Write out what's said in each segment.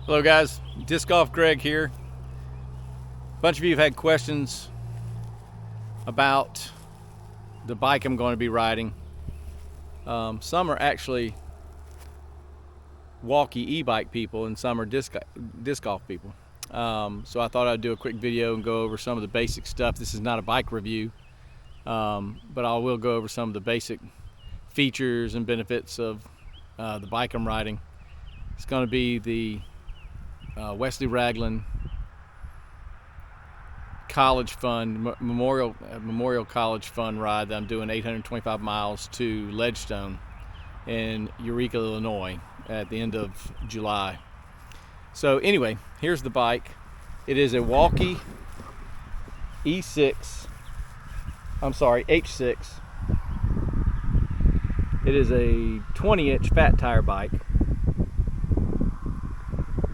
Hello guys, Disc Golf Greg here. A bunch of you have had questions about the bike I'm going to be riding. Some are actually Wallke e-bike people and some are disc golf people. So I thought I'd do a quick video and go over some of the basic stuff. This is not a bike review, but I will go over some of the basic features and benefits of the bike I'm riding. It's going to be the Wesley Ragland College Fund Memorial College Fund ride that I'm doing 825 miles to Ledgestone in Eureka, Illinois at the end of July. So anyway, here's the bike. It is a Wallke H6. It is a 20-inch fat tire bike.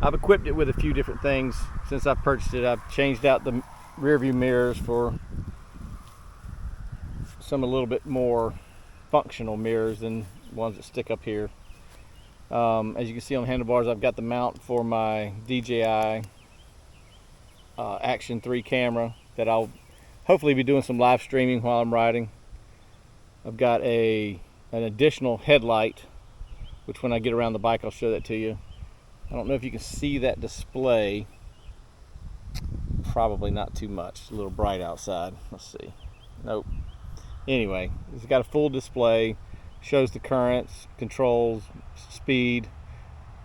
I've equipped it with a few different things since I purchased it. I've changed out the rear view mirrors for some a little bit more functional mirrors than ones that stick up here. As you can see on the handlebars, I've got the mount for my DJI Action 3 camera that I'll hopefully be doing some live streaming while I'm riding. I've got an additional headlight, which when I get around the bike I'll show that to you. I don't know if you can see that display. Probably not too much. It's a little bright outside. Let's see. Nope. Anyway, it's got a full display. Shows the currents, controls, speed,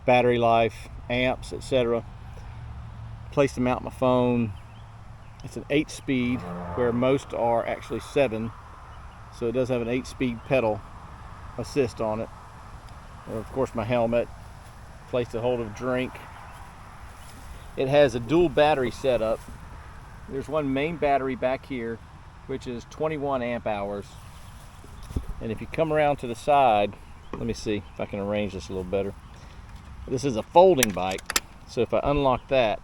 battery life, amps, etc. Place to mount my phone. It's an 8-speed, where most are actually 7. So it does have an 8-speed pedal assist on it. And of course my helmet. Place to hold a drink. It has a dual battery setup. There's one main battery back here, which is 21 amp hours. And if you come around to the side, let me see if I can arrange this a little better. This is a folding bike, so if I unlock that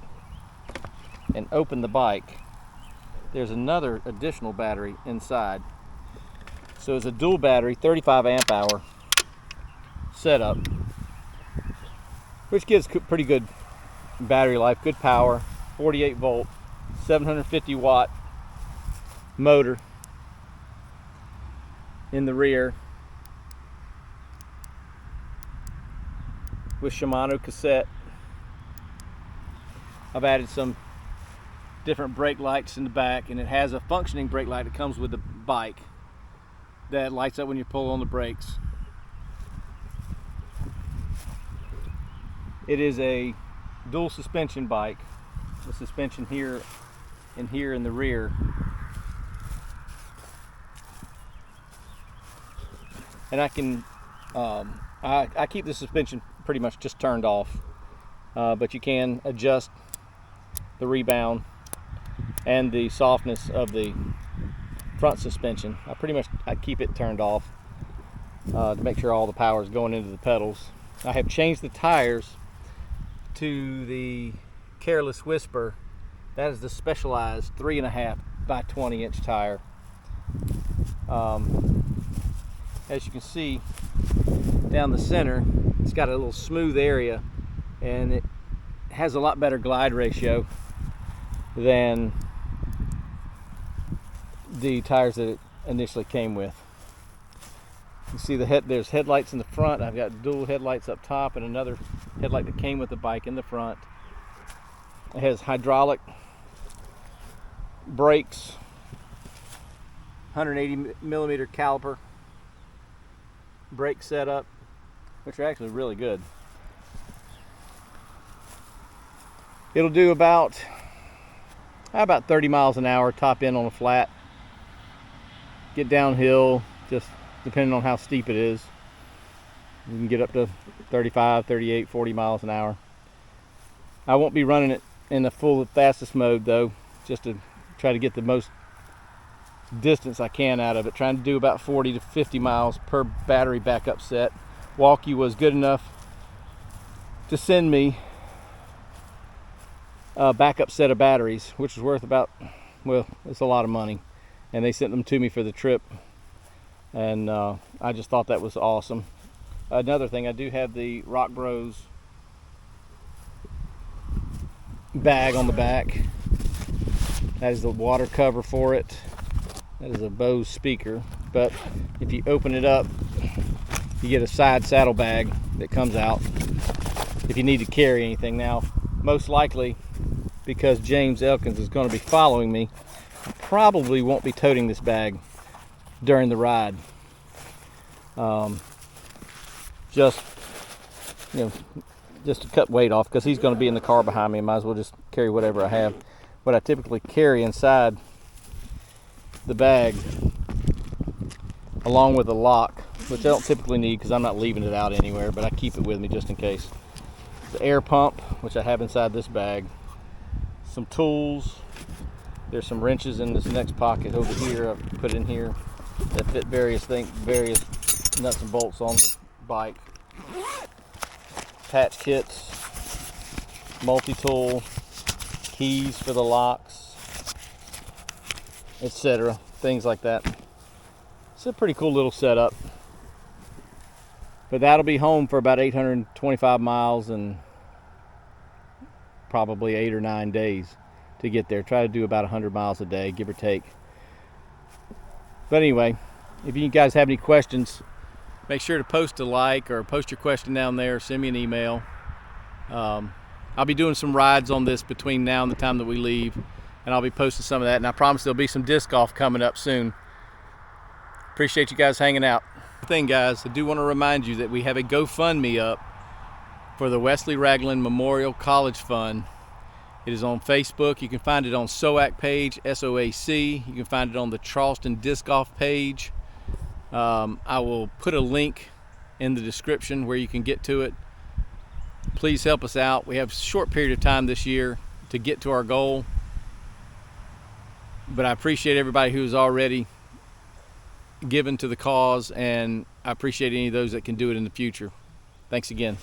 and open the bike, there's another additional battery inside. So it's a dual battery, 35 amp hour setup, which gives pretty good battery life, good power, 48 volt, 750 watt motor in the rear with Shimano cassette. I've added some different brake lights in the back, and it has a functioning brake light that comes with the bike that lights up when you pull on the brakes. It is a dual suspension bike. The suspension here and here in the rear. And I can, I keep the suspension pretty much just turned off, but you can adjust the rebound and the softness of the front suspension. I keep it turned off to make sure all the power is going into the pedals. I have changed the tires to the Careless Whisper. That is the specialized 3.5 by 20 inch tire. As you can see down the center, it's got a little smooth area, and it has a lot better glide ratio than the tires that it initially came with. You see there's headlights in the front. I've got dual headlights up top and another headlight that came with the bike in the front. It has hydraulic brakes, 180 millimeter caliper brake setup, which are actually really good. It'll do about 30 miles an hour top end on a flat. Get downhill, just depending on how steep it is. You can get up to 35, 38, 40 miles an hour. I won't be running it in the full fastest mode though, just to try to get the most distance I can out of it. Trying to do about 40 to 50 miles per battery backup set. Wallke was good enough to send me a backup set of batteries, which is worth about, well, it's a lot of money. And they sent them to me for the trip. And I just thought that was awesome. Another thing, I do have the Rock Bros bag on the back. That is the water cover for it. That is a Bose speaker, but if you open it up, you get a side saddle bag that comes out if you need to carry anything. Now, most likely, because James Elkins is going to be following me, I probably won't be toting this bag during the ride. Just to cut weight off, because he's going to be in the car behind me. I might as well just carry whatever I have. What I typically carry inside the bag, along with a lock, which I don't typically need because I'm not leaving it out anywhere, but I keep it with me just in case. The air pump, which I have inside this bag. Some tools. There's some wrenches in this next pocket over here. I put in here that fit various nuts and bolts on the bike. Patch kits, multi-tool, keys for the locks, etc. Things like that. It's a pretty cool little setup. But that'll be home for about 825 miles and probably 8 or 9 days to get there. Try to do about 100 miles a day, give or take. But anyway, if you guys have any questions, make sure to post a like or post your question down there. Send me an email. I'll be doing some rides on this between now and the time that we leave, and I'll be posting some of that. And I promise there'll be some disc golf coming up soon. Appreciate you guys hanging out. Thing, guys, I do want to remind you that we have a GoFundMe up for the Wesley Ragland Memorial College Fund. It is on Facebook. You can find it on SOAC page, SOAC. You can find it on the Charleston Disc Golf page. I will put a link in the description where you can get to it. Please help us out. We have a short period of time this year to get to our goal, but I appreciate everybody who's already given to the cause, and I appreciate any of those that can do it in the future. Thanks again.